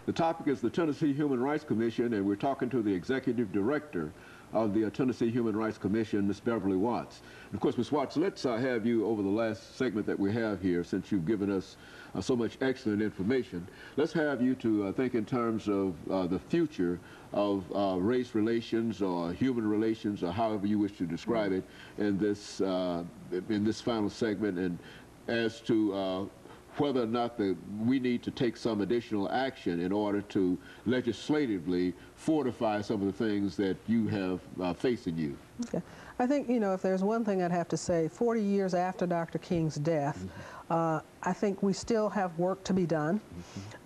The topic is the Tennessee Human Rights Commission, and we're talking to the Executive Director of the Tennessee Human Rights Commission, Ms. Beverly Watts. And of course, Ms. Watts, let's have you over the last segment that we have here, since you've given us so much excellent information. Let's have you to think in terms of the future of race relations or human relations, or however you wish to describe it, in this final segment, and as to whether or not we need to take some additional action in order to legislatively fortify some of the things that you have facing you. Okay. I think, you know, if there's one thing I'd have to say, 40 years after Dr. King's death, I think we still have work to be done,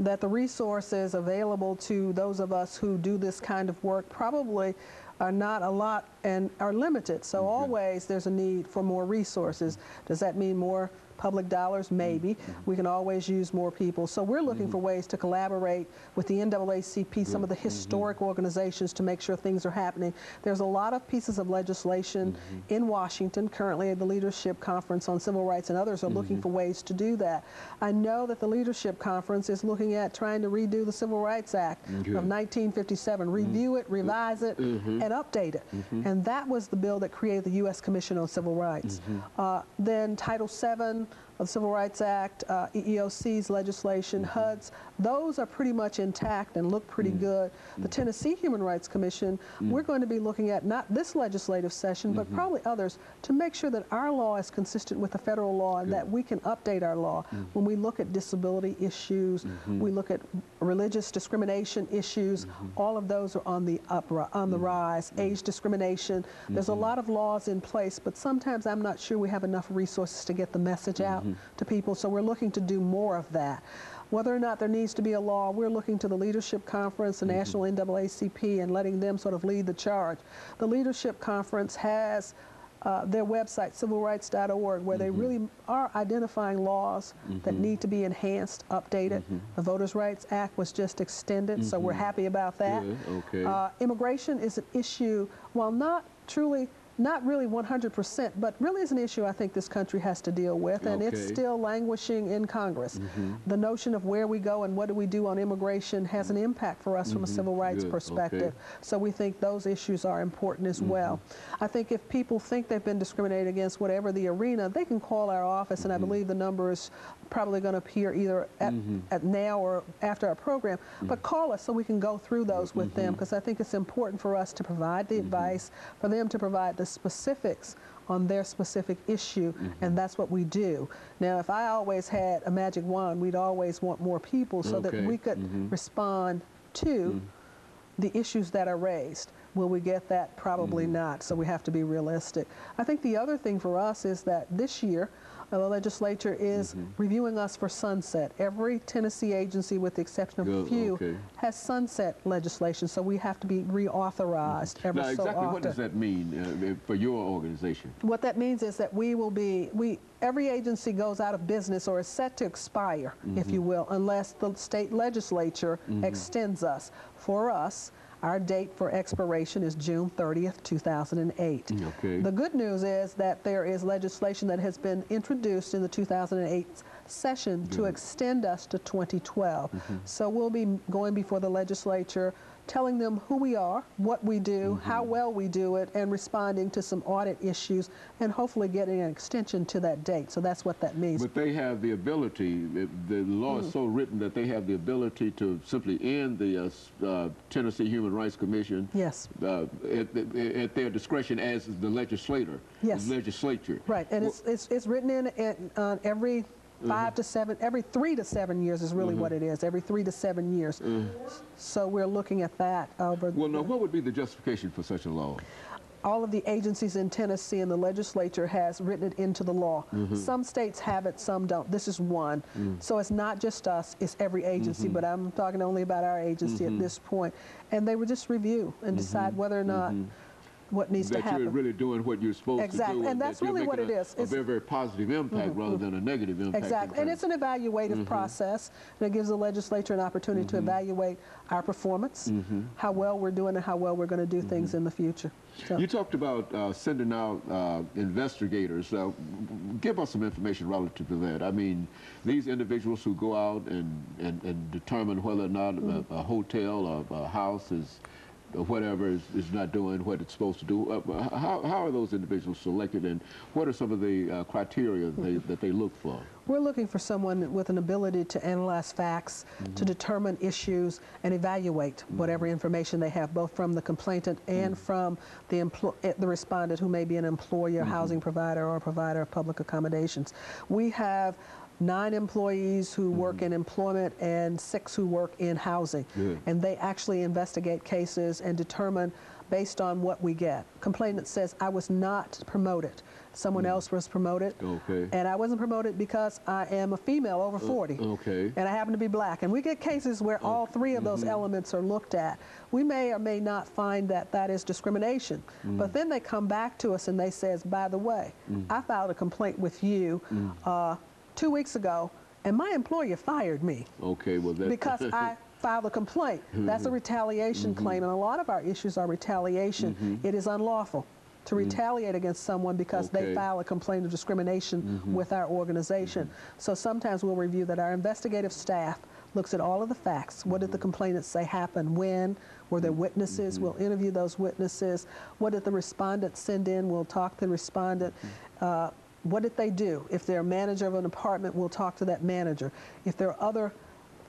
that the resources available to those of us who do this kind of work probably are not a lot and are limited. So always there's a need for more resources. Does that mean more public dollars? Maybe. We can always use more people. So we're looking for ways to collaborate with the NAACP, some of the historic organizations, to make sure things are happening. There's a lot of pieces of legislation in Washington currently at the Leadership Conference on Civil Rights, and others are looking for ways to do that. I know that the Leadership Conference is looking at trying to redo the Civil Rights Act of 1957, review it, revise it, and update it. And that was the bill that created the U.S. Commission on Civil Rights. Then Title VII of the Civil Rights Act, EEOC's legislation, HUD's, those are pretty much intact and look pretty good. The Tennessee Human Rights Commission, we're going to be looking at not this legislative session, but probably others, to make sure that our law is consistent with the federal law and that we can update our law. When we look at disability issues, we look at religious discrimination issues, all of those are on the rise. Age discrimination, there's a lot of laws in place, but sometimes I'm not sure we have enough resources to get the message out to people, so we're looking to do more of that. Whether or not there needs to be a law, we're looking to the Leadership Conference, the National NAACP, and letting them sort of lead the charge. The Leadership Conference has their website, civilrights.org, where they really are identifying laws that need to be enhanced, updated. The Voters' Rights Act was just extended, so we're happy about that. Immigration is an issue, while not really 100%, but really is an issue I think this country has to deal with, and it's still languishing in Congress. The notion of where we go and what do we do on immigration has an impact for us from a civil rights perspective. So we think those issues are important as well. I think if people think they've been discriminated against, whatever the arena, they can call our office, and I believe the number is probably going to appear either at now or after our program, but call us so we can go through those with them, because I think it's important for us to provide the advice, for them to provide the specifics on their specific issue, and that's what we do. Now, if I always had a magic wand, we'd always want more people so that we could respond to the issues that are raised. Will we get that? Probably not, so we have to be realistic. I think the other thing for us is that this year, the legislature is reviewing us for sunset. Every Tennessee agency, with the exception of a few, has sunset legislation, so we have to be reauthorized every so often. What does that mean for your organization? What that means is that every agency goes out of business or is set to expire, if you will, unless the state legislature extends us. For us, our date for expiration is June 30th, 2008. The good news is that there is legislation that has been introduced in the 2008 session to extend us to 2012. So we'll be going before the legislature, telling them who we are, what we do, how well we do it, and responding to some audit issues, and hopefully getting an extension to that date. So that's what that means. But they have the ability, the law is so written that they have the ability to simply end the Tennessee Human Rights Commission at their discretion as the legislature. Right, and it's written in on every 5 to 7, every 3 to 7 years is really what it is, every 3 to 7 years. So we're looking at that. Well, now, what would be the justification for such a law? All of the agencies in Tennessee, and the legislature has written it into the law. Some states have it, some don't. This is one. So it's not just us, it's every agency, but I'm talking only about our agency at this point. And they would just review and decide whether or not what needs to that happen. you're really doing what you're supposed Exactly. to do. And that's that you're really what making it is. A very, very positive impact rather than a negative impact. Exactly. And it's an evaluative process, and it gives the legislature an opportunity to evaluate our performance, how well we're doing, and how well we're going to do things in the future. So. You talked about sending out investigators. Give us some information relative to that. I mean, these individuals who go out and determine whether or not a hotel or a house or whatever is not doing what it's supposed to do. How are those individuals selected, and what are some of the criteria that they look for? We're looking for someone with an ability to analyze facts, to determine issues, and evaluate whatever information they have, both from the complainant and from the respondent, who may be an employer, housing provider, or a provider of public accommodations. We have 9 employees who work in employment and 6 who work in housing. And they actually investigate cases and determine based on what we get. Complainant says, I was not promoted. Someone else was promoted. Okay. And I wasn't promoted because I am a female over 40. Okay. And I happen to be black. And we get cases where all 3 of those elements are looked at. We may or may not find that that is discrimination. But then they come back to us and they says, by the way, I filed a complaint with you 2 weeks ago, and my employer fired me. Okay, well, that because I filed a complaint. That's a retaliation claim, and a lot of our issues are retaliation. It is unlawful to retaliate against someone because they file a complaint of discrimination with our organization. So sometimes we'll review that. Our investigative staff looks at all of the facts. What did the complainant say happened? When? Were there witnesses? We'll interview those witnesses. What did the respondent send in? We'll talk to the respondent. What did they do? If they're a manager of an apartment, we'll talk to that manager. If there are other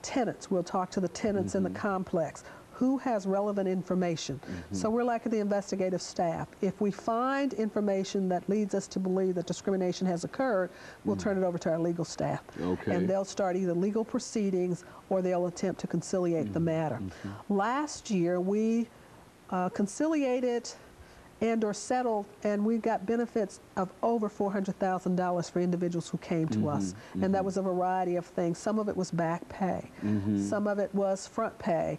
tenants, we'll talk to the tenants in the complex. Who has relevant information? So we're like the investigative staff. If we find information that leads us to believe that discrimination has occurred, we'll turn it over to our legal staff. And they'll start either legal proceedings or they'll attempt to conciliate the matter. Last year, we conciliated and or settled, and we got benefits of over $400,000 for individuals who came to us. And that was a variety of things. Some of it was back pay. Some of it was front pay.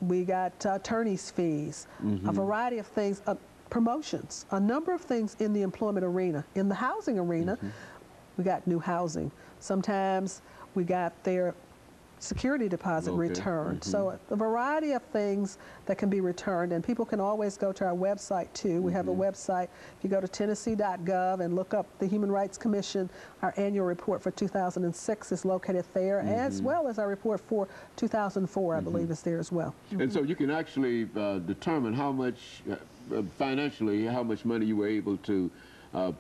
We got attorney's fees, a variety of things, promotions, a number of things in the employment arena. In the housing arena, we got new housing. Sometimes we got their security deposit returned. So a variety of things that can be returned, and people can always go to our website too. We have a website. If you go to Tennessee.gov and look up the Human Rights Commission, our annual report for 2006 is located there, as well as our report for 2004, I believe, is there as well. And so you can actually determine how much, financially, how much money you were able to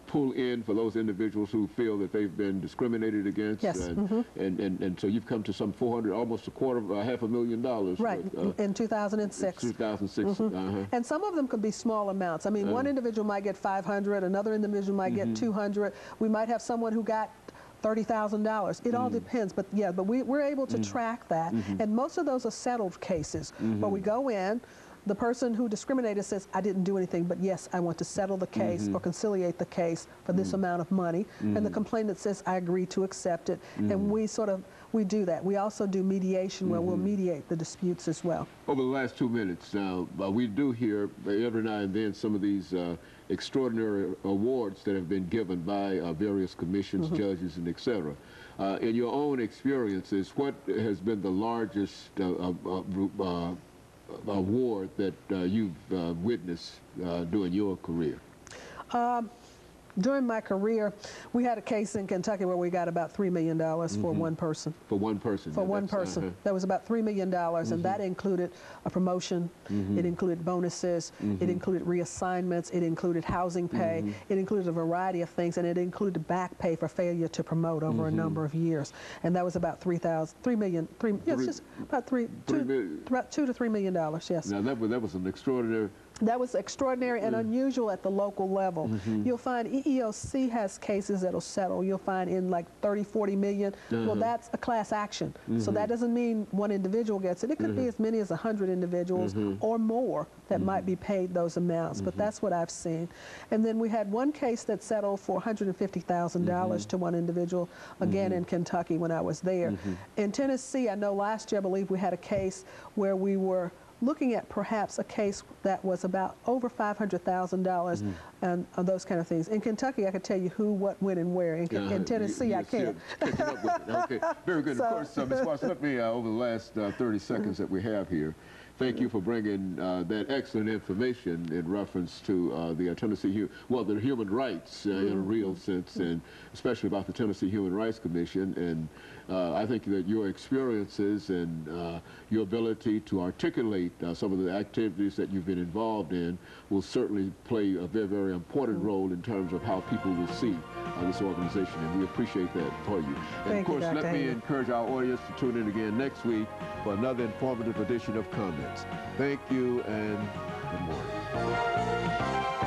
pull in for those individuals who feel that they've been discriminated against. Yes. And so you've come to some 400, almost $250,000. Right, in 2006. 2006. And some of them could be small amounts. I mean, one individual might get 500, another individual might get 200. We might have someone who got $30,000. It all depends, but yeah, but we're able to track that. And most of those are settled cases where we go in, the person who discriminated says, I didn't do anything, but yes, I want to settle the case or conciliate the case for this amount of money. And the complainant says, I agree to accept it. And we do that. We also do mediation where we'll mediate the disputes as well. Over the last 2 minutes now, we do hear every now and then some of these extraordinary awards that have been given by various commissions, judges, and et cetera. In your own experiences, what has been the largest award that you've witnessed during your career? During my career, we had a case in Kentucky where we got about $3 million for one person. For one person? For one person. That was about $3 million, and that included a promotion, it included bonuses, it included reassignments, it included housing pay, it included a variety of things, and it included back pay for failure to promote over a number of years. And that was about $2 to $3 million, yes. Now that was an extraordinary... That was extraordinary and unusual at the local level. You'll find EEOC has cases that'll settle. You'll find in like 30, 40 million. Well, that's a class action. So that doesn't mean one individual gets it. It could be as many as 100 individuals or more that might be paid those amounts. But that's what I've seen. And then we had one case that settled for $150,000 to one individual, again in Kentucky when I was there. In Tennessee, I know last year, I believe we had a case where we were looking at perhaps a case that was about over $500,000 and those kind of things. In Kentucky, I could tell you who, what, when, and where. In Tennessee, I can't. Catching up with it. Okay, very good. So, of course, Ms. Watts, let me, over the last 30 seconds that we have here, thank you for bringing that excellent information in reference to the Tennessee, the human rights in a real sense, and especially about the Tennessee Human Rights Commission. And I think that your experiences and your ability to articulate some of the activities that you've been involved in will certainly play a very, very important role in terms of how people will see this organization, and we appreciate that for you. And of course, let me encourage our audience to tune in again next week for another informative edition of Comments. Thank you and good morning.